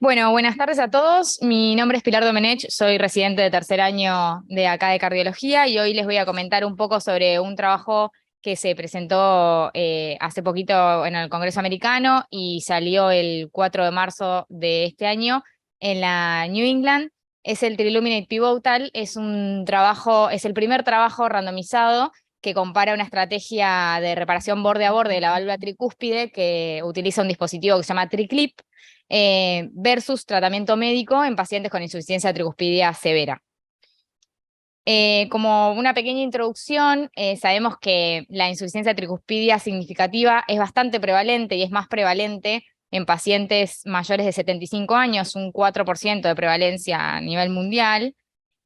Bueno, buenas tardes a todos. Mi nombre es Pilar Domenech, soy residente de tercer año de acá de cardiología y hoy les voy a comentar un poco sobre un trabajo que se presentó hace poquito en el Congreso Americano y salió el 4 de marzo de este año en la New England. Es el Triluminate Pivotal, es un trabajo, es el primer trabajo randomizado que compara una estrategia de reparación borde a borde de la válvula tricúspide que utiliza un dispositivo que se llama TriClip versus tratamiento médico en pacientes con insuficiencia tricuspidia severa. Como una pequeña introducción, sabemos que la insuficiencia tricuspidia significativa es bastante prevalente y es más prevalente en pacientes mayores de 75 años, un 4% de prevalencia a nivel mundial.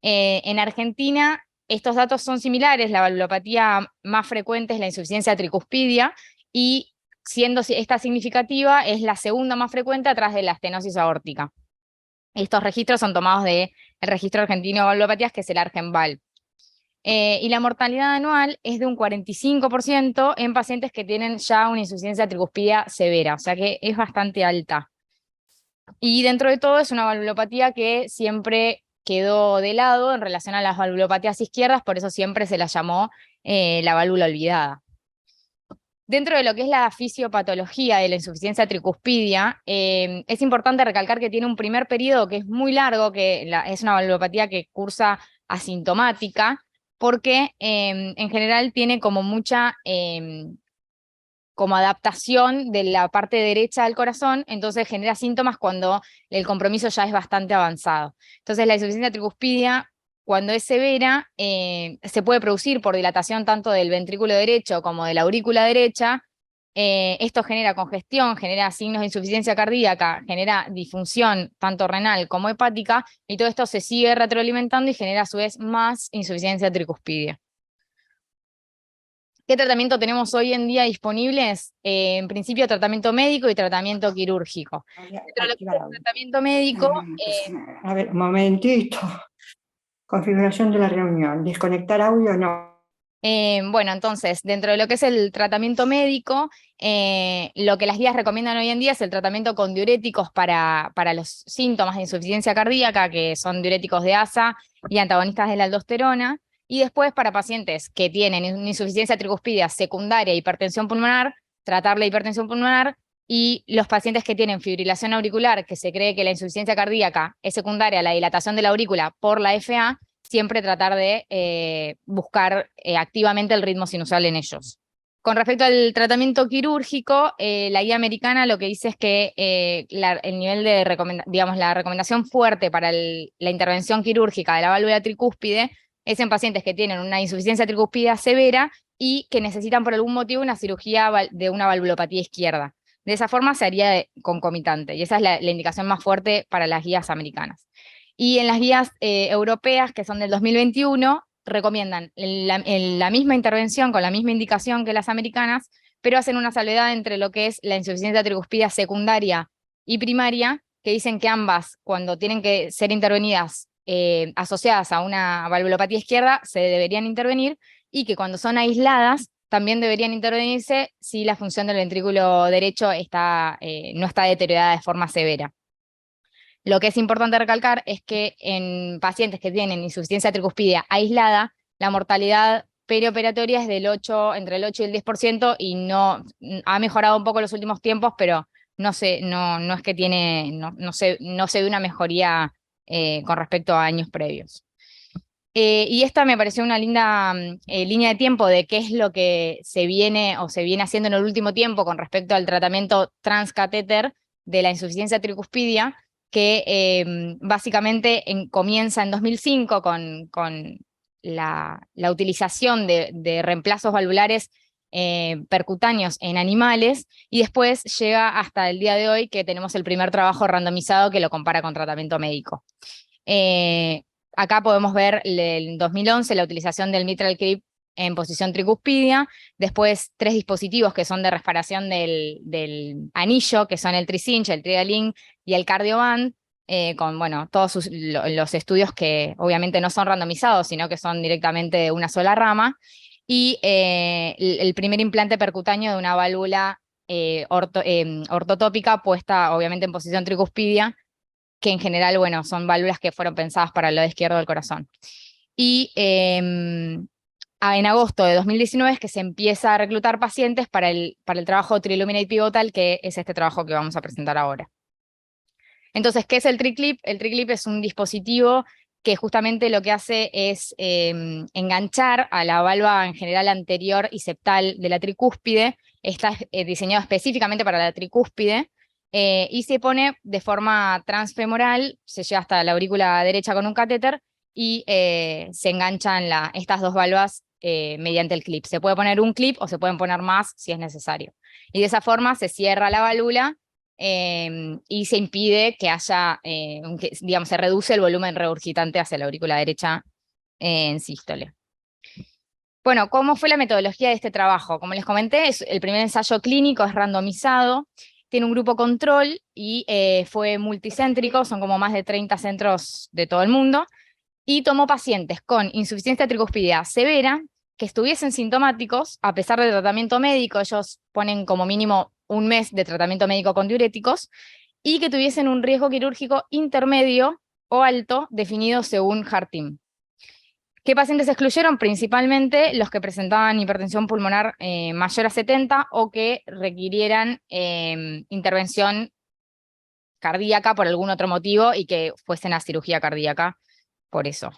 En Argentina, estos datos son similares, la valvulopatía más frecuente es la insuficiencia tricuspidia y siendo esta significativa, es la segunda más frecuente atrás de la estenosis aórtica. Estos registros son tomados del registro argentino de valvulopatías, que es el ARGENVAL. Y la mortalidad anual es de un 45% en pacientes que tienen ya una insuficiencia tricuspidia severa, o sea que es bastante alta. Y dentro de todo es una valvulopatía que siempre quedó de lado en relación a las valvulopatías izquierdas, por eso siempre se la llamó la válvula olvidada. Dentro de lo que es la fisiopatología de la insuficiencia tricuspidia, es importante recalcar que tiene un primer periodo que es muy largo, que es una valvulopatía que cursa asintomática, porque en general tiene como mucha como adaptación de la parte derecha del corazón, entonces genera síntomas cuando el compromiso ya es bastante avanzado. Entonces la insuficiencia tricuspidia, cuando es severa, se puede producir por dilatación tanto del ventrículo derecho como de la aurícula derecha. Esto genera congestión, genera signos de insuficiencia cardíaca, genera disfunción tanto renal como hepática, y todo esto se sigue retroalimentando y genera a su vez más insuficiencia tricuspidia. ¿Qué tratamiento tenemos hoy en día disponibles? En principio, tratamiento médico y tratamiento quirúrgico. Dentro de lo que es Activar el audio. tratamiento médico, A ver, un momentito. Configuración de la reunión. Desconectar audio, no. bueno, entonces, dentro de lo que es el tratamiento médico, lo que las guías recomiendan hoy en día es el tratamiento con diuréticos para los síntomas de insuficiencia cardíaca, que son diuréticos de ASA y antagonistas de la aldosterona. Y después, para pacientes que tienen una insuficiencia tricuspidia secundaria, hipertensión pulmonar, tratar la hipertensión pulmonar. Y los pacientes que tienen fibrilación auricular, que se cree que la insuficiencia cardíaca es secundaria a la dilatación de la aurícula por la FA, siempre tratar de buscar activamente el ritmo sinusal en ellos. Con respecto al tratamiento quirúrgico, la guía americana lo que dice es que el nivel de digamos, la recomendación fuerte para la intervención quirúrgica de la válvula tricúspide es en pacientes que tienen una insuficiencia tricúspide severa y que necesitan por algún motivo una cirugía de una valvulopatía izquierda. De esa forma se haría concomitante, y esa es la indicación más fuerte para las guías americanas. Y en las guías europeas, que son del 2021, recomiendan la misma intervención con la misma indicación que las americanas, pero hacen una salvedad entre lo que es la insuficiencia tricuspidia secundaria y primaria, que dicen que ambas, cuando tienen que ser intervenidas asociadas a una valvulopatía izquierda, se deberían intervenir, y que cuando son aisladas, también deberían intervenirse si la función del ventrículo derecho no está deteriorada de forma severa. Lo que es importante recalcar es que en pacientes que tienen insuficiencia tricuspidia aislada, la mortalidad perioperatoria es entre el 8 y el 10%, y no ha mejorado un poco en los últimos tiempos, pero no es que no se ve una mejoría con respecto a años previos. Y esta me pareció una linda línea de tiempo de qué es lo que se viene haciendo en el último tiempo con respecto al tratamiento transcatéter de la insuficiencia tricuspidia, que básicamente comienza en 2005 con la utilización de reemplazos valvulares percutáneos en animales, y después llega hasta el día de hoy, que tenemos el primer trabajo randomizado que lo compara con tratamiento médico. Eh, Acá podemos ver en 2011 la utilización del mitral clip en posición tricuspidia, después 3 dispositivos que son de reparación del anillo, que son el Tricinch, el Trialink y el Cardioband, con bueno, todos los estudios que obviamente no son randomizados, sino que son directamente de una sola rama, y el primer implante percutáneo de una válvula ortotópica puesta obviamente en posición tricuspidia, que en general, bueno, son válvulas que fueron pensadas para el lado izquierdo del corazón. Y en agosto de 2019 es que se empieza a reclutar pacientes para el trabajo Triluminate Pivotal, que es este trabajo que vamos a presentar ahora. Entonces, ¿qué es el TriClip? El TriClip es un dispositivo que justamente lo que hace es enganchar a la valva en general anterior y septal de la tricúspide. Está diseñado específicamente para la tricúspide y se pone de forma transfemoral, se lleva hasta la aurícula derecha con un catéter y se enganchan estas dos valvas mediante el clip. Se puede poner un clip o se pueden poner más si es necesario. Y de esa forma se cierra la válvula y se impide que haya, digamos, se reduce el volumen regurgitante hacia la aurícula derecha en sístole. Bueno, ¿cómo fue la metodología de este trabajo? Como les comenté, el primer ensayo clínico es randomizado, tiene un grupo control y fue multicéntrico, son como más de 30 centros de todo el mundo, y tomó pacientes con insuficiencia tricúspide severa, que estuviesen sintomáticos, a pesar del tratamiento médico, ellos ponen como mínimo un mes de tratamiento médico con diuréticos, y que tuviesen un riesgo quirúrgico intermedio o alto, definido según HART-TIM. ¿Qué pacientes se excluyeron? Principalmente los que presentaban hipertensión pulmonar mayor a 70 o que requirieran intervención cardíaca por algún otro motivo y que fuesen a cirugía cardíaca por eso.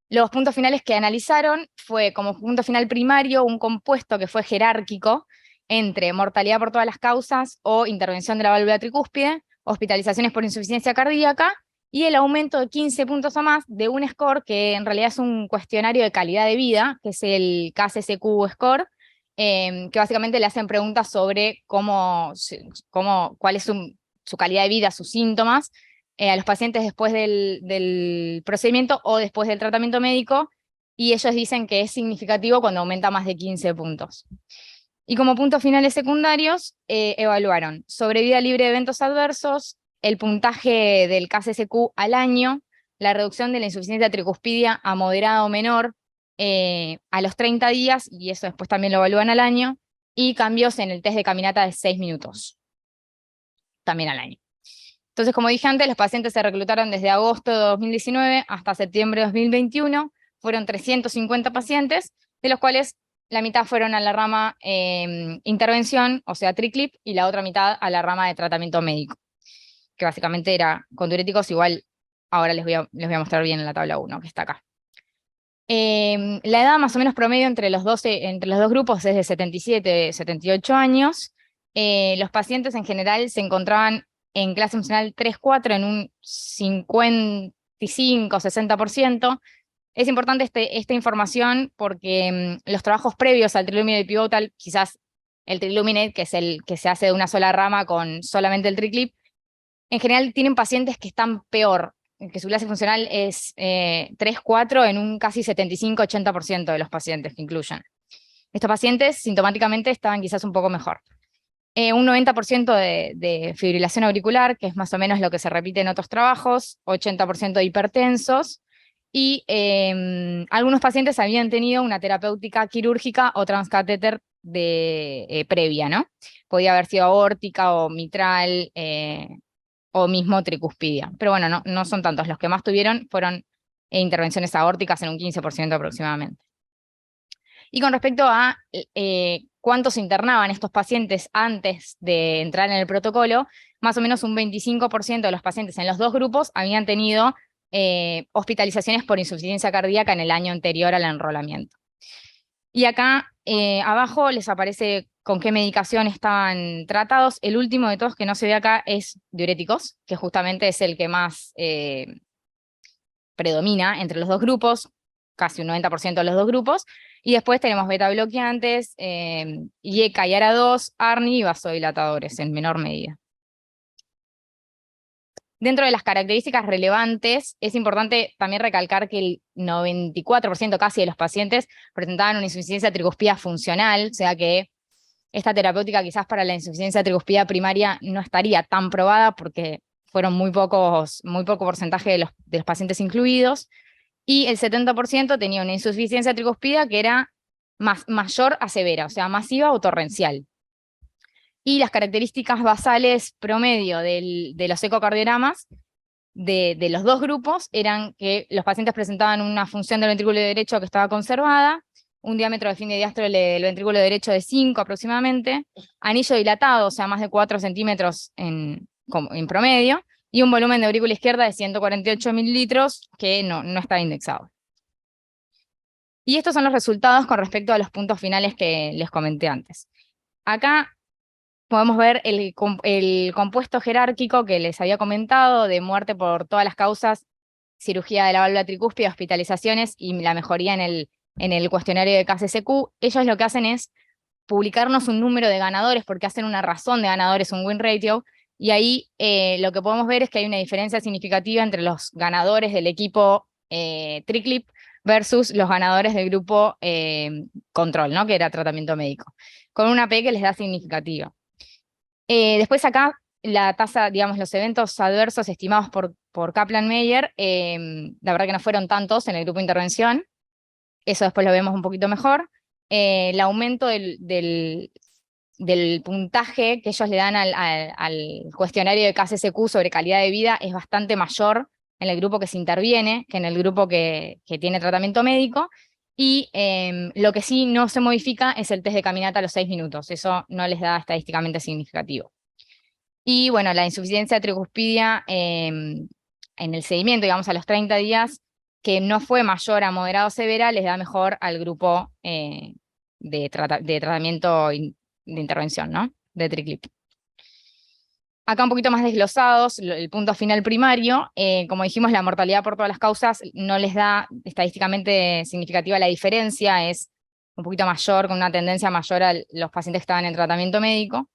Los puntos finales que analizaron fue como punto final primario un compuesto que fue jerárquico entre mortalidad por todas las causas o intervención de la válvula tricúspide, hospitalizaciones por insuficiencia cardíaca y el aumento de 15 puntos o más de un score que en realidad es un cuestionario de calidad de vida, que es el KCSQ Score, que básicamente le hacen preguntas sobre cuál es su calidad de vida, sus síntomas, a los pacientes después del procedimiento o después del tratamiento médico, y ellos dicen que es significativo cuando aumenta más de 15 puntos. Y como puntos finales secundarios, evaluaron sobrevida libre de eventos adversos, el puntaje del KCSQ al año, la reducción de la insuficiencia tricuspidia a moderada o menor a los 30 días, y eso después también lo evalúan al año, y cambios en el test de caminata de 6 minutos, también al año. Entonces, como dije antes, los pacientes se reclutaron desde agosto de 2019 hasta septiembre de 2021, fueron 350 pacientes, de los cuales la mitad fueron a la rama intervención, o sea, TriClip, y la otra mitad a la rama de tratamiento médico, que básicamente era con diuréticos, igual ahora les voy a mostrar bien en la tabla 1, que está acá. La edad más o menos promedio entre los dos grupos es de 77, 78 años. Los pacientes en general se encontraban en clase funcional 3-4 en un 55-60%. Es importante esta información porque los trabajos previos al Triluminate Pivotal, quizás el Triluminate, que es el que se hace de una sola rama con solamente el TriClip, en general tienen pacientes que están peor, que su clase funcional es 3-4 en un casi 75-80% de los pacientes que incluyen. Estos pacientes sintomáticamente estaban quizás un poco mejor. Un 90% de fibrilación auricular, que es más o menos lo que se repite en otros trabajos, 80% de hipertensos, y algunos pacientes habían tenido una terapéutica quirúrgica o transcatéter previa, ¿no? Podía haber sido aórtica o mitral o mismo tricuspidia. Pero bueno, no son tantos. Los que más tuvieron fueron intervenciones aórticas en un 15% aproximadamente. Y con respecto a cuántos internaban estos pacientes antes de entrar en el protocolo, más o menos un 25% de los pacientes en los dos grupos habían tenido hospitalizaciones por insuficiencia cardíaca en el año anterior al enrolamiento. Y acá abajo les aparece con qué medicación estaban tratados. El último de todos que no se ve acá es diuréticos, que justamente es el que más predomina entre los dos grupos, casi un 90% de los dos grupos. Y después tenemos beta bloqueantes, IECA y ARA2, ARNI y vasodilatadores en menor medida. Dentro de las características relevantes, es importante también recalcar que el 94% casi de los pacientes presentaban una insuficiencia tricuspida funcional, o sea que esta terapéutica quizás para la insuficiencia tricuspida primaria no estaría tan probada porque fueron muy poco porcentaje de los pacientes incluidos, y el 70% tenía una insuficiencia tricuspida que era mayor a severa, o sea, masiva o torrencial. Y las características basales promedio de los ecocardiogramas de los dos grupos eran que los pacientes presentaban una función del ventrículo derecho que estaba conservada, un diámetro de fin de diástole del ventrículo derecho de 5 aproximadamente, anillo dilatado, o sea, más de 4 centímetros en promedio, y un volumen de aurícula izquierda de 148 mililitros que no está indexado. Y estos son los resultados con respecto a los puntos finales que les comenté antes. Acá podemos ver el compuesto jerárquico que les había comentado, de muerte por todas las causas, cirugía de la válvula tricúspide, hospitalizaciones y la mejoría en el cuestionario de KCSQ. Ellos lo que hacen es publicarnos un número de ganadores, porque hacen una razón de ganadores, un win ratio, y ahí lo que podemos ver es que hay una diferencia significativa entre los ganadores del equipo TriClip versus los ganadores del grupo control, ¿no? Que era tratamiento médico, con una P que les da significativa. Después acá la tasa, digamos, los eventos adversos estimados por Kaplan-Meier, la verdad que no fueron tantos en el grupo de intervención, eso después lo vemos un poquito mejor. El aumento del puntaje que ellos le dan al cuestionario de KCSQ sobre calidad de vida es bastante mayor en el grupo que se interviene que en el grupo que tiene tratamiento médico, y lo que sí no se modifica es el test de caminata a los 6 minutos, eso no les da estadísticamente significativo. Y bueno, la insuficiencia tricuspidia en el seguimiento, digamos a los 30 días, que no fue mayor a moderado severa, les da mejor al grupo de tratamiento de intervención, ¿no? De TriClip. Acá un poquito más desglosados, el punto final primario, como dijimos, la mortalidad por todas las causas no les da estadísticamente significativa la diferencia, es un poquito mayor, con una tendencia mayor a los pacientes que estaban en tratamiento médico.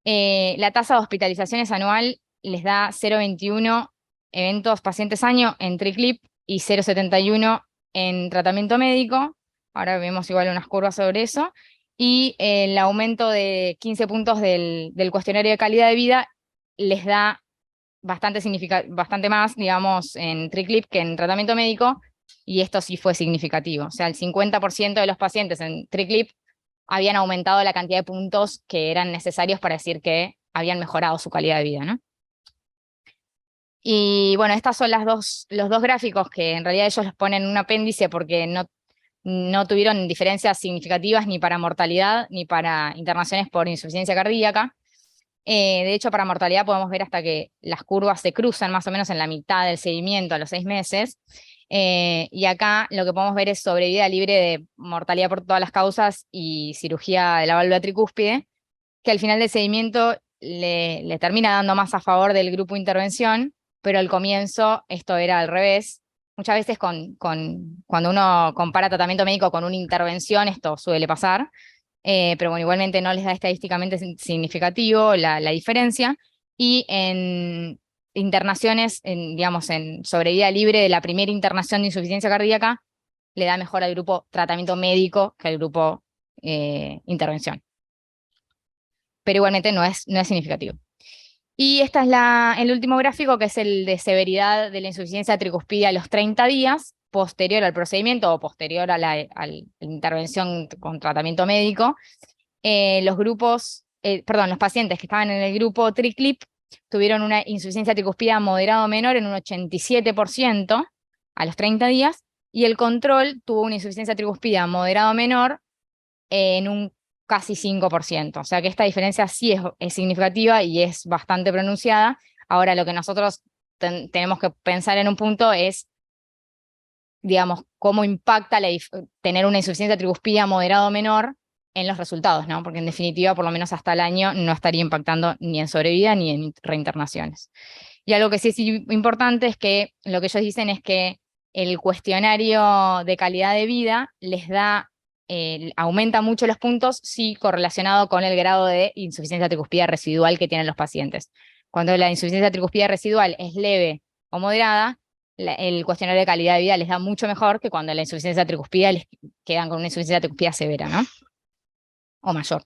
La tasa de hospitalizaciones anual les da 0,21 eventos pacientes año en TriClip y 0,71 en tratamiento médico. Ahora vemos igual unas curvas sobre eso. Y el aumento de 15 puntos del cuestionario de calidad de vida les da bastante más, digamos, en TriClip que en tratamiento médico, y esto sí fue significativo. O sea, el 50% de los pacientes en TriClip habían aumentado la cantidad de puntos que eran necesarios para decir que habían mejorado su calidad de vida, ¿no? Y bueno, estas son los dos gráficos que en realidad ellos los ponen en un apéndice porque no tuvieron diferencias significativas ni para mortalidad ni para internaciones por insuficiencia cardíaca. De hecho, para mortalidad podemos ver hasta que las curvas se cruzan más o menos en la mitad del seguimiento a los 6 meses. Y acá lo que podemos ver es sobrevida libre de mortalidad por todas las causas y cirugía de la válvula tricúspide, que al final del seguimiento le termina dando más a favor del grupo de intervención, pero al comienzo esto era al revés. Muchas veces cuando uno compara tratamiento médico con una intervención, esto suele pasar, pero bueno, igualmente no les da estadísticamente significativo la diferencia, y en internaciones, digamos, en sobrevida libre de la primera internación de insuficiencia cardíaca, le da mejor al grupo tratamiento médico que al grupo intervención. Pero igualmente no es significativo. Y este es el último gráfico, que es el de severidad de la insuficiencia tricuspidia a los 30 días, posterior al procedimiento o posterior a la intervención con tratamiento médico. Los pacientes que estaban en el grupo TriClip tuvieron una insuficiencia tricuspida moderado menor en un 87% a los 30 días, y el control tuvo una insuficiencia tricuspida moderado menor en un casi 5%. O sea que esta diferencia sí es significativa y es bastante pronunciada. Ahora lo que nosotros tenemos que pensar en un punto es, digamos, cómo impacta tener una insuficiencia tricuspida moderado menor en los resultados, ¿no? Porque en definitiva, por lo menos hasta el año, no estaría impactando ni en sobrevida ni en reinternaciones. Y algo que sí es importante es que lo que ellos dicen es que el cuestionario de calidad de vida les da, aumenta mucho los puntos, sí correlacionado con el grado de insuficiencia tricuspida residual que tienen los pacientes. Cuando la insuficiencia tricuspida residual es leve o moderada, el cuestionario de calidad de vida les da mucho mejor que cuando la insuficiencia tricuspida les quedan con una insuficiencia tricuspida severa, ¿no? O mayor.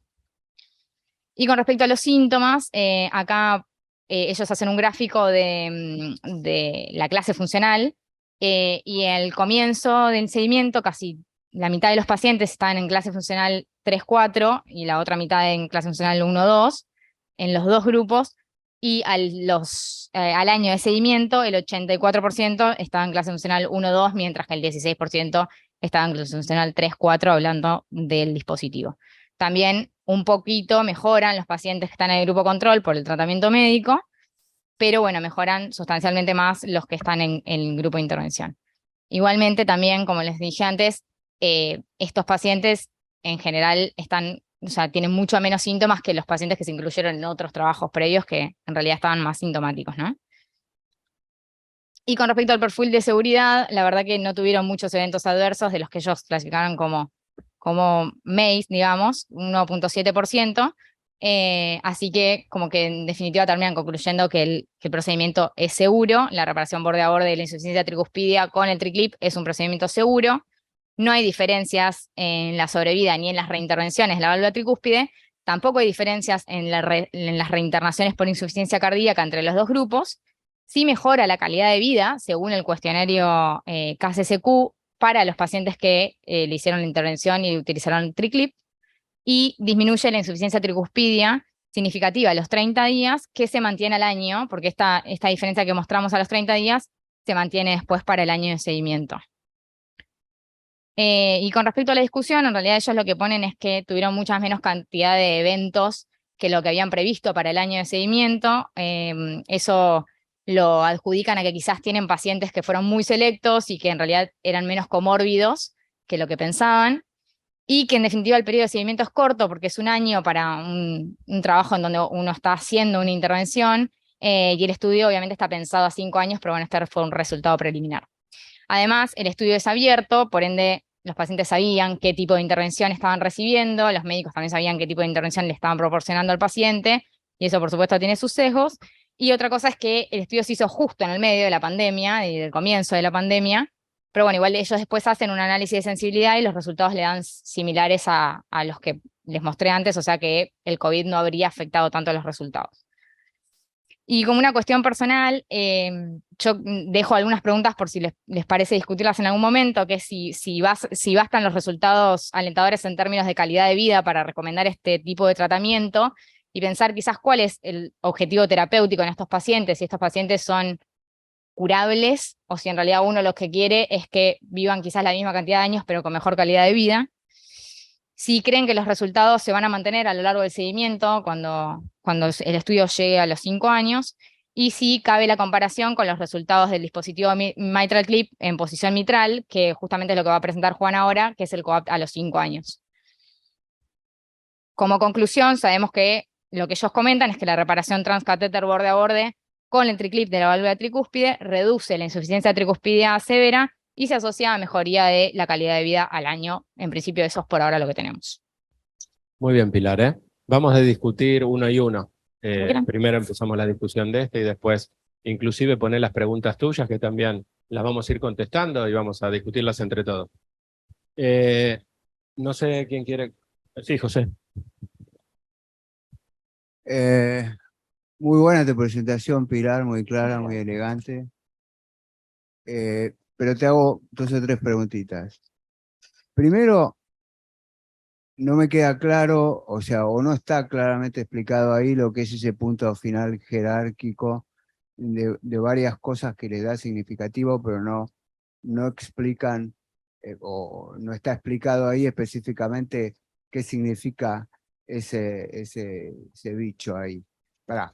Y con respecto a los síntomas, acá ellos hacen un gráfico de la clase funcional, y al comienzo del seguimiento casi la mitad de los pacientes estaban en clase funcional 3-4 y la otra mitad en clase funcional 1-2, en los dos grupos, y al año de seguimiento el 84% estaba en clase funcional 1-2, mientras que el 16% estaba en clase funcional 3-4, hablando del dispositivo. También un poquito mejoran los pacientes que están en el grupo control por el tratamiento médico, pero bueno, mejoran sustancialmente más los que están en el grupo de intervención. Igualmente también, como les dije antes, estos pacientes en general o sea, tienen mucho menos síntomas que los pacientes que se incluyeron en otros trabajos previos que en realidad estaban más sintomáticos, ¿no? Y con respecto al perfil de seguridad, la verdad que no tuvieron muchos eventos adversos de los que ellos clasificaron como MACE, digamos, 1.7%. Así que como que en definitiva terminan concluyendo que el procedimiento es seguro. La reparación borde a borde de la insuficiencia tricuspidia con el TriClip es un procedimiento seguro. No hay diferencias en la sobrevida ni en las reintervenciones de la válvula tricúspide. Tampoco hay diferencias en las reinternaciones por insuficiencia cardíaca entre los dos grupos. Sí mejora la calidad de vida, según el cuestionario KCCQ, para los pacientes que le hicieron la intervención y utilizaron TriClip, y disminuye la insuficiencia tricuspidia significativa a los 30 días, que se mantiene al año, porque esta diferencia que mostramos a los 30 días se mantiene después para el año de seguimiento. Y con respecto a la discusión, en realidad ellos lo que ponen es que tuvieron muchas menos cantidad de eventos que lo que habían previsto para el año de seguimiento. Eso lo adjudican a que quizás tienen pacientes que fueron muy selectos y que en realidad eran menos comórbidos que lo que pensaban, y que en definitiva el periodo de seguimiento es corto porque es un año para un trabajo en donde uno está haciendo una intervención, y el estudio obviamente está pensado a 5 años, pero bueno, este fue un resultado preliminar. Además, el estudio es abierto, por ende los pacientes sabían qué tipo de intervención estaban recibiendo, los médicos también sabían qué tipo de intervención le estaban proporcionando al paciente, y eso por supuesto tiene sus sesgos. Y otra cosa es que el estudio se hizo justo en el medio de la pandemia y del comienzo de la pandemia, pero bueno, igual ellos después hacen un análisis de sensibilidad y los resultados le dan similares a los que les mostré antes, o sea que el COVID no habría afectado tanto a los resultados. Y como una cuestión personal, yo dejo algunas preguntas por si les parece discutirlas en algún momento, que es si bastan los resultados alentadores en términos de calidad de vida para recomendar este tipo de tratamiento, y pensar quizás cuál es el objetivo terapéutico en estos pacientes, si estos pacientes son curables o si en realidad uno lo que quiere es que vivan quizás la misma cantidad de años pero con mejor calidad de vida. Si creen que los resultados se van a mantener a lo largo del seguimiento cuando el estudio llegue a los 5 años, y si cabe la comparación con los resultados del dispositivo Mitral Clip en posición mitral, que justamente es lo que va a presentar Juan ahora, que es el COAPT a los 5 años. Como conclusión, sabemos que lo que ellos comentan es que la reparación transcatéter borde a borde con el TriClip de la válvula tricúspide reduce la insuficiencia tricuspidia severa y se asocia a mejoría de la calidad de vida al año. En principio eso es por ahora lo que tenemos. Muy bien, Pilar, ¿eh? Vamos a discutir uno y uno. Bien. Primero empezamos la discusión de este y después inclusive poner las preguntas tuyas que también las vamos a ir contestando y vamos a discutirlas entre todos. No sé quién quiere... Sí, José. Muy buena tu presentación, Pilar, muy clara, muy elegante. Pero te hago 2 o 3 preguntitas. Primero, no me queda claro, o sea, o no está claramente explicado ahí lo que es ese punto final jerárquico de varias cosas que le da significativo, pero no explican, o no está explicado ahí específicamente qué significa ese bicho ahí. Pará,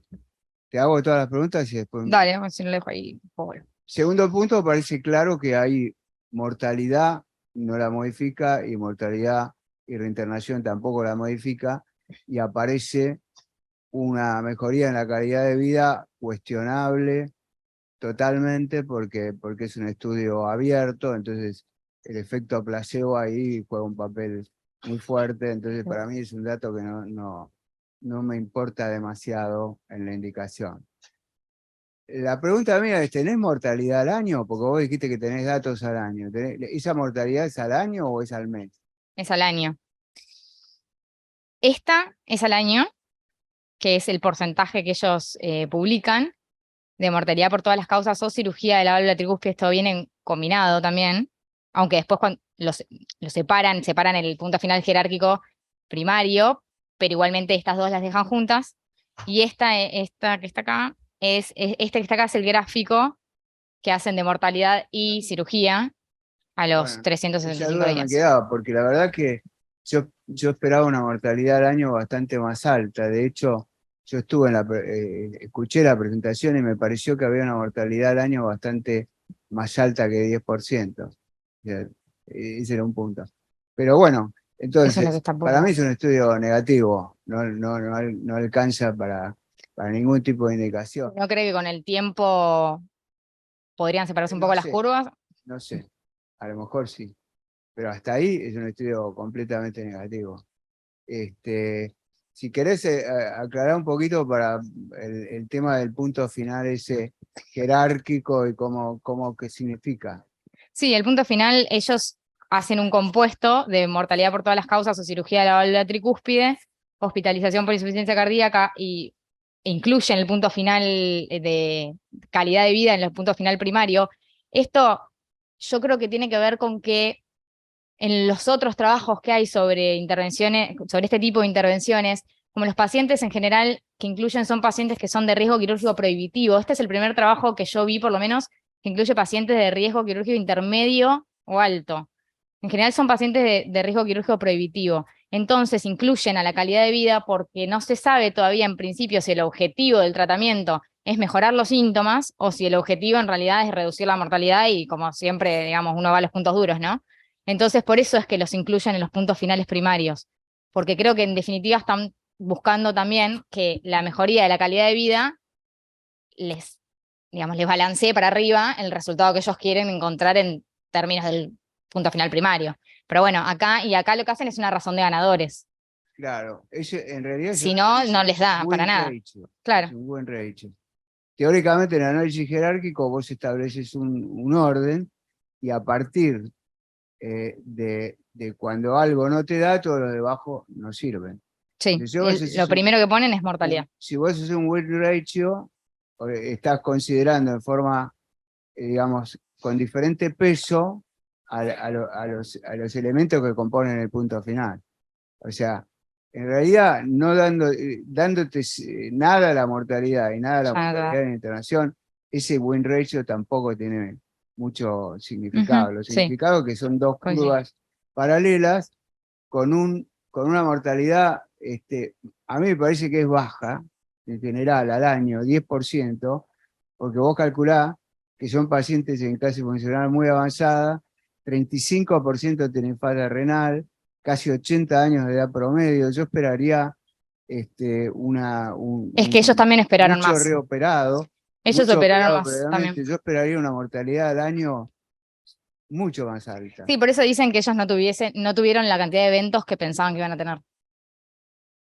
te hago todas las preguntas y después... Dale, vamos a si lo dejo ahí. Pobre. Segundo punto, parece claro que hay mortalidad, no la modifica, y mortalidad y reinternación tampoco la modifica, y aparece una mejoría en la calidad de vida cuestionable totalmente porque es un estudio abierto, entonces el efecto placebo ahí juega un papel muy fuerte, entonces para mí es un dato que no me importa demasiado en la indicación. La pregunta mía es, ¿tenés mortalidad al año? Porque vos dijiste que tenés datos al año. ¿Esa mortalidad es al año o es al mes? Es al año. Esta es al año, que es el porcentaje que ellos publican de mortalidad por todas las causas o cirugía de la válvula tricúspide. Esto viene combinado también, aunque después cuando los separan el punto final jerárquico primario, pero igualmente estas dos las dejan juntas. Y esta que está acá, este que está acá es el gráfico que hacen de mortalidad y cirugía a los Bueno, esa 365 duda me días. quedaba, porque la verdad que yo esperaba una mortalidad al año bastante más alta. De hecho, yo estuve escuché la presentación y me pareció que había una mortalidad al año bastante más alta que 10%. O sea, ese era un punto. Pero bueno, Eso es lo que entonces, está por para mí es abajo. un estudio negativo, no alcanza para ningún tipo de indicación. ¿No cree que con el tiempo podrían separarse un No poco las sé, curvas? no sé, a lo mejor sí, pero hasta ahí es un estudio completamente negativo. Este, si querés aclarar un poquito para el tema del punto final ese jerárquico y qué significa. Sí, el punto final, ellos hacen un compuesto de mortalidad por todas las causas o cirugía de la válvula tricúspide, hospitalización por insuficiencia cardíaca e incluyen el punto final de calidad de vida en el punto final primario. Esto yo creo que tiene que ver con que en los otros trabajos que hay sobre intervenciones, sobre este tipo de intervenciones, como los pacientes en general que incluyen son pacientes que son de riesgo quirúrgico prohibitivo. Este es el primer trabajo que yo vi, por lo menos, que incluye pacientes de riesgo quirúrgico intermedio o alto. En general son pacientes de riesgo quirúrgico prohibitivo. Entonces incluyen a la calidad de vida porque no se sabe todavía en principio si el objetivo del tratamiento es mejorar los síntomas o si el objetivo en realidad es reducir la mortalidad y como siempre, digamos, uno va a los puntos duros, ¿no? Entonces, por eso es que los incluyen en los puntos finales primarios, porque creo que en definitiva están buscando también que la mejoría de la calidad de vida les, digamos, les balancee para arriba el resultado que ellos quieren encontrar en términos del punto final primario. Pero bueno, acá lo que hacen es una razón de ganadores. Claro, en realidad es un Si no, no les da para win nada. ratio, es Claro, un buen ratio. Teóricamente, en el análisis jerárquico vos estableces un orden y a partir de cuando algo no te da, todo lo de abajo no sirven. sí. Si vos Lo haces primero que ponen es mortalidad. si vos haces un win ratio, estás considerando en forma, digamos, con diferente peso a los elementos que componen el punto final. O sea, en realidad, no dándote nada a la mortalidad y nada a la Ya no te mortalidad da. en la internación, ese win ratio tampoco tiene mucho significado. Ujú, Los sí, significados que son dos coincido. curvas paralelas con una mortalidad, a mí me parece que es baja, en general, al año, 10%, porque vos calculás que son pacientes en clase funcional muy avanzada, 35% tienen falla renal, casi 80 años de edad promedio. Yo esperaría Es que ellos también esperaron mucho más. reoperado, Ellos operaron más también. previamente. Yo esperaría una mortalidad al año mucho más alta. Sí, por eso dicen que ellos no tuvieron la cantidad de eventos que pensaban que iban a tener.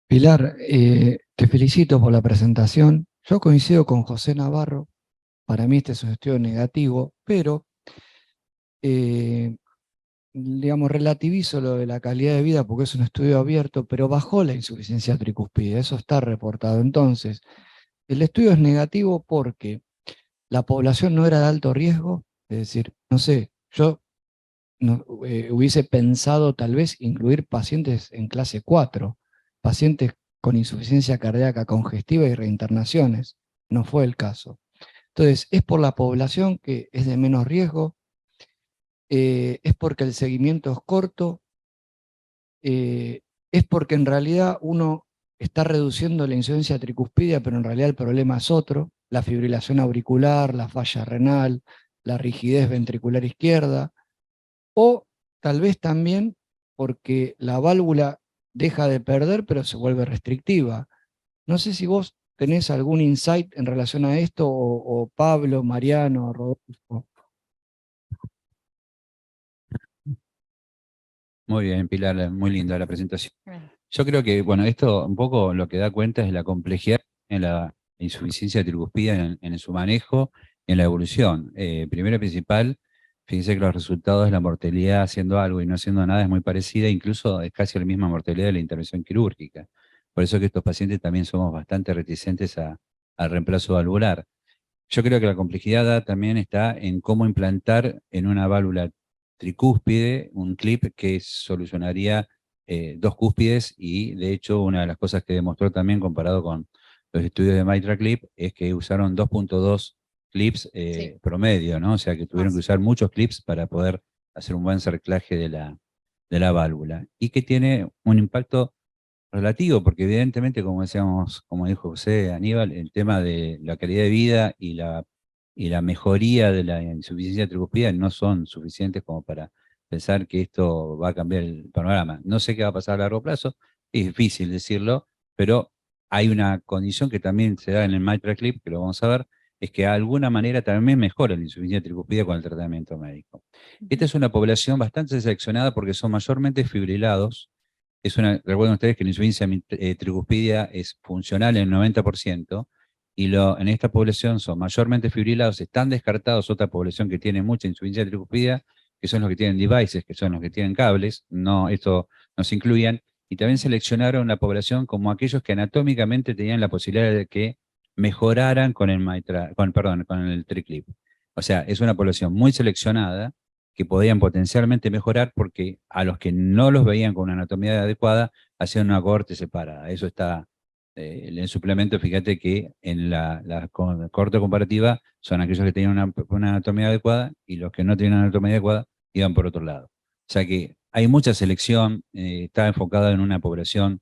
Pilar, te felicito por la presentación. Yo coincido con José Navarro. Para mí este es un estudio negativo, pero digamos, relativizo lo de la calidad de vida porque es un estudio abierto, pero bajó la insuficiencia tricuspide, eso está reportado. Entonces, el estudio es negativo porque la población no era de alto riesgo, es decir, no sé, yo hubiese pensado tal vez incluir pacientes en clase 4, pacientes con insuficiencia cardíaca congestiva y reinternaciones. No fue el caso. Entonces, es por la población que es de menos riesgo, es porque el seguimiento es corto, es porque en realidad uno está reduciendo la insuficiencia tricuspidia, pero en realidad el problema es otro, la fibrilación auricular, la falla renal, la rigidez ventricular izquierda, o tal vez también porque la válvula deja de perder, pero se vuelve restrictiva. No sé si vos tenés algún insight en relación a esto, o Pablo, Mariano, Rodolfo. Muy bien, Pilar, muy linda la presentación. Bien. Yo creo que, bueno, esto un poco lo que da cuenta es la complejidad en la insuficiencia tricuspida en su manejo, en la evolución. Primero y principal, fíjense que los resultados de la mortalidad haciendo algo y no haciendo nada es muy parecida, incluso es casi la misma mortalidad de la intervención quirúrgica. Por eso que estos pacientes también somos bastante reticentes al reemplazo valvular. Yo creo que la complejidad también está en cómo implantar en una válvula tricúspide un clip que solucionaría dos cúspides y de hecho una de las cosas que demostró también comparado los estudios de MitraClip es que usaron 2.2 clips Sí. promedio, ¿no? O sea que tuvieron que Más. usar muchos clips para poder hacer un buen cerclaje de la válvula. Y que tiene un impacto relativo, porque evidentemente, como decíamos, como dijo José Aníbal, el tema de la calidad de vida y la mejoría de la insuficiencia tricúspide no son suficientes como para pensar que esto va a cambiar el panorama. No sé qué va a pasar a largo plazo, es difícil decirlo, pero hay una condición que también se da en el MitraClip, que lo vamos a ver, es que de alguna manera también mejora la insuficiencia tricúspide con el tratamiento médico. Esta es una población bastante seleccionada porque son mayormente fibrilados. Recuerden ustedes que la insuficiencia tricúspide es funcional en el 90%, y en esta población son mayormente fibrilados. Están descartados otra población que tiene mucha insuficiencia tricúspide, que son los que tienen devices, que son los que tienen cables, no, esto no se incluían, y también seleccionaron la población como aquellos que anatómicamente tenían la posibilidad de que mejoraran con el TriClip. O sea, es una población muy seleccionada que podían potencialmente mejorar, porque a los que no los veían con una anatomía adecuada, hacían una cohorte separada. Eso está en el suplemento. Fíjate que en la cohorte comparativa son aquellos que tenían una anatomía adecuada, y los que no tenían una anatomía adecuada iban por otro lado. O sea que hay mucha selección, está enfocada en una población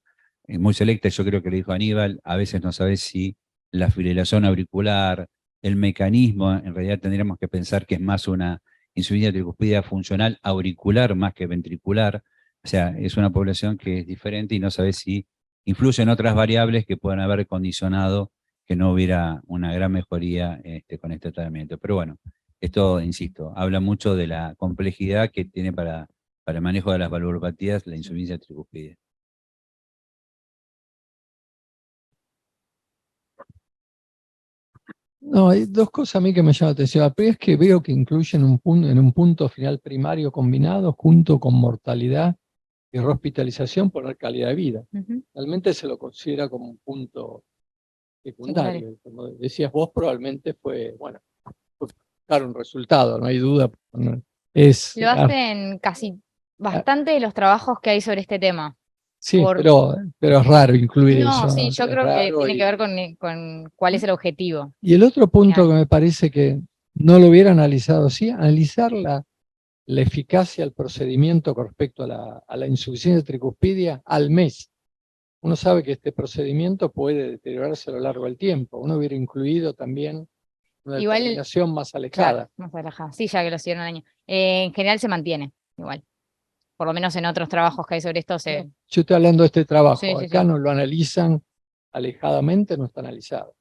muy selecta. Yo creo que le dijo Aníbal, a veces no sabes si la fibrilación auricular, el mecanismo, en realidad tendríamos que pensar que es más una insuficiencia tricúspide funcional auricular más que ventricular. O sea, es una población que es diferente y no sabe si influyen otras variables que puedan haber condicionado que no hubiera una gran mejoría con este tratamiento. Pero bueno, esto, insisto, habla mucho de la complejidad que tiene para el manejo de las valvulopatías la insuficiencia tricúspide. No, hay dos cosas a mí que me llaman la atención. La primera es que veo que incluyen en un punto final primario combinado junto con mortalidad y rehospitalización por la calidad de vida. Ujú. Realmente se lo considera como un punto secundario. Secundario. Como decías vos, probablemente fue buscar un resultado, no hay duda. Es, Lo hacen casi bastante de los trabajos que hay sobre este tema. sí, por- pero es raro incluir No, eso. sí, ¿no? yo Es creo que raro tiene y- que ver con cuál es el objetivo. Y el otro punto Final. que me parece que no lo hubiera analizado, sí, analizar la eficacia del procedimiento con respecto a la insuficiencia tricuspidia al mes. Uno sabe que este procedimiento puede deteriorarse a lo largo del tiempo. Uno hubiera incluido también una Igual, determinación más claro, alejada. más alejada. Sí, ya que lo hicieron un año. En general se mantiene, igual. Por lo menos en otros trabajos que hay sobre esto se. Yo estoy hablando de este trabajo. Sí, sí, Acá sí. no lo analizan alejadamente, no está analizado.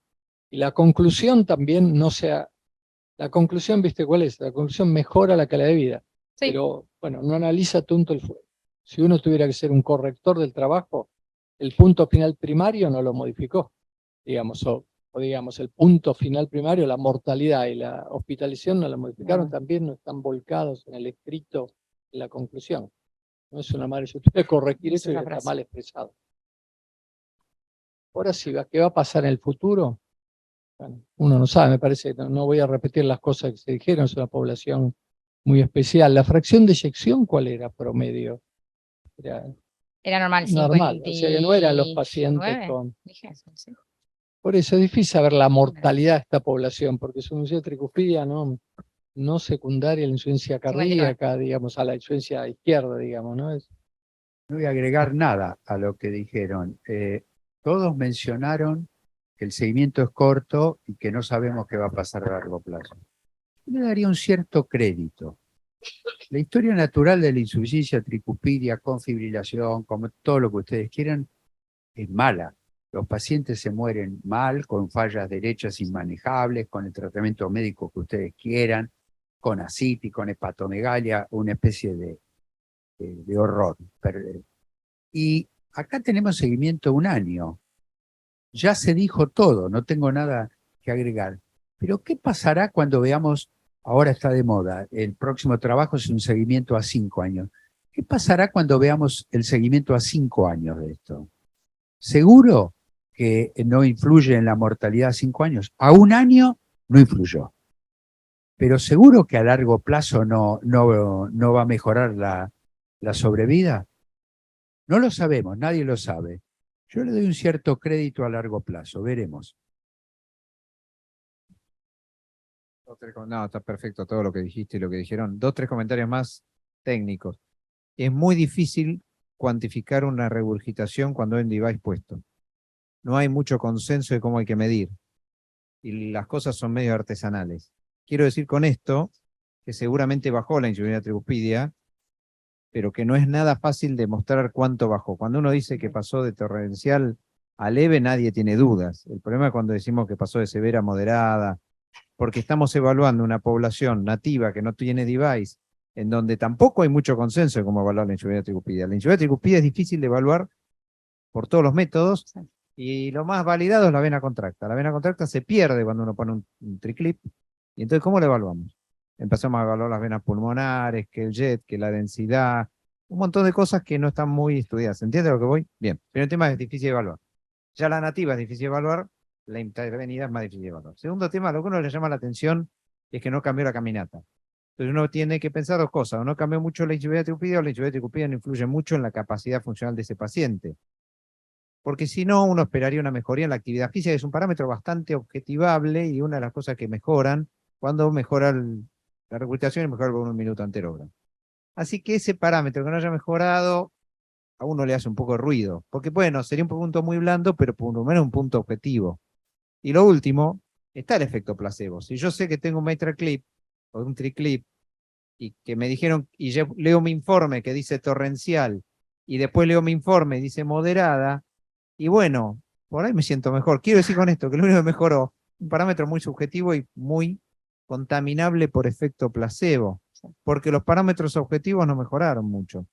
Y la conclusión también no sea. La conclusión, ¿viste cuál es? La conclusión mejora la calidad de vida. Sí. Pero, bueno, no analiza tanto el fuego. Si uno tuviera que ser un corrector del trabajo, el punto final primario no lo modificó, digamos, o digamos, el punto final primario, la mortalidad y la hospitalización no la modificaron, No. también no están volcados en el escrito, en la conclusión. No es una mala, yo tuve que corregir No es eso y esa está frase. mal expresado. Ahora sí, ¿qué va a pasar en el futuro? Bueno, uno no sabe, me parece, no voy a repetir las cosas que se dijeron, es una población muy especial. ¿La fracción de eyección cuál era promedio? Era Era normal, normal, o sea que no eran los 59, pacientes con... dije eso, sí. Por eso es difícil saber la mortalidad de esta población, porque su insuficiencia tricuspidia no secundaria a la insuficiencia 59. cardíaca, digamos, a la insuficiencia izquierda, digamos, ¿no? No voy a agregar nada a lo que dijeron. Todos mencionaron que el seguimiento es corto y que no sabemos qué va a pasar a largo plazo. Yo le daría un cierto crédito. La historia natural de la insuficiencia tricuspidia con fibrilación, como todo lo que ustedes quieran, es mala. Los pacientes se mueren mal, con fallas derechas inmanejables, con el tratamiento médico que ustedes quieran, con ascitis, con hepatomegalia, una especie de horror. Y acá tenemos seguimiento 1 año. Ya se dijo todo, no tengo nada que agregar. Pero ¿qué pasará cuando veamos, ahora está de moda, el próximo trabajo es un seguimiento a 5 años? ¿Qué pasará cuando veamos el seguimiento a 5 años de esto? Seguro que no influye en la mortalidad a 5 años. A 1 año no influyó. Pero seguro que a largo plazo no va a mejorar la sobrevida. No lo sabemos, nadie lo sabe. Yo le doy un cierto crédito a largo plazo, veremos. No, está perfecto todo lo que dijiste y lo que dijeron. 2, 3 comentarios más técnicos. Es muy difícil cuantificar una regurgitación cuando hay un device puesto. No hay mucho consenso de cómo hay que medir. Y las cosas son medio artesanales. Quiero decir con esto que seguramente bajó la insuficiencia tricuspidia, pero que no es nada fácil demostrar cuánto bajó. Cuando uno dice que pasó de torrencial a leve, nadie tiene dudas. El problema es cuando decimos que pasó de severa a moderada, porque estamos evaluando una población nativa que no tiene device, en donde tampoco hay mucho consenso de cómo evaluar la insuficiencia tricuspidia. La insuficiencia tricuspidia es difícil de evaluar por todos los métodos, y lo más validado es la vena contracta. La vena contracta se pierde cuando uno pone un triclip, y entonces, ¿cómo lo evaluamos? Empezamos a evaluar las venas pulmonares, que el jet, que la densidad, un montón de cosas que no están muy estudiadas. ¿Entiende lo que voy? Bien, pero el tema es difícil de evaluar. Ya la nativa es difícil de evaluar, la intervenida es más difícil de evaluar. Segundo tema, lo que uno le llama la atención es que no cambió la caminata. Entonces uno tiene que pensar dos cosas: o no cambió mucho la insuficiencia tricuspidia, o la insuficiencia tricuspidia no influye mucho en la capacidad funcional de ese paciente. Porque si no, uno esperaría una mejoría en la actividad física, que es un parámetro bastante objetivable y una de las cosas que mejoran cuando mejora la recuperación y mejora con 1 minuto ante hora. Así que ese parámetro que no haya mejorado, a uno le hace un poco de ruido, porque bueno, sería un punto muy blando, pero por lo menos un punto objetivo. Y lo último, está el efecto placebo. Si yo sé que tengo un mitral clip o un triclip, y que me dijeron, y yo leo mi informe que dice torrencial, y después leo mi informe y dice moderada, y bueno, por ahí me siento mejor. Quiero decir con esto que lo único que mejoró, un parámetro muy subjetivo y muy contaminable por efecto placebo, porque los parámetros objetivos no mejoraron mucho.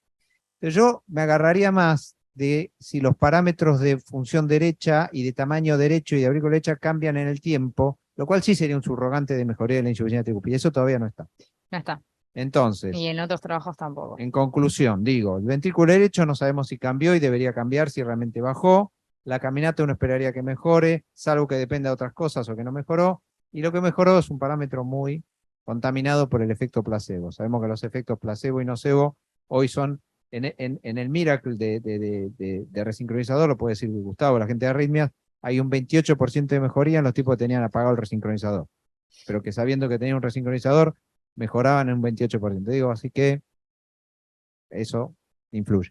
Entonces yo me agarraría más de si los parámetros de función derecha y de tamaño derecho y de aurícula derecha cambian en el tiempo, lo cual sí sería un subrogante de mejoría de la insuficiencia tricuspidia. Eso todavía no está. No está. Entonces, Y en otros trabajos tampoco. en conclusión, digo, el ventrículo derecho no sabemos si cambió y debería cambiar si realmente bajó. La caminata uno esperaría que mejore, salvo que dependa de otras cosas o que no mejoró. Y lo que mejoró es un parámetro muy contaminado por el efecto placebo. Sabemos que los efectos placebo y nocebo hoy son, en el Miracle de resincronizador, lo puede decir Gustavo, la gente de arritmias, hay un 28% de mejoría en los tipos que tenían apagado el resincronizador. Pero que sabiendo que tenían un resincronizador, mejoraban en un 28%. Digo, así que eso influye.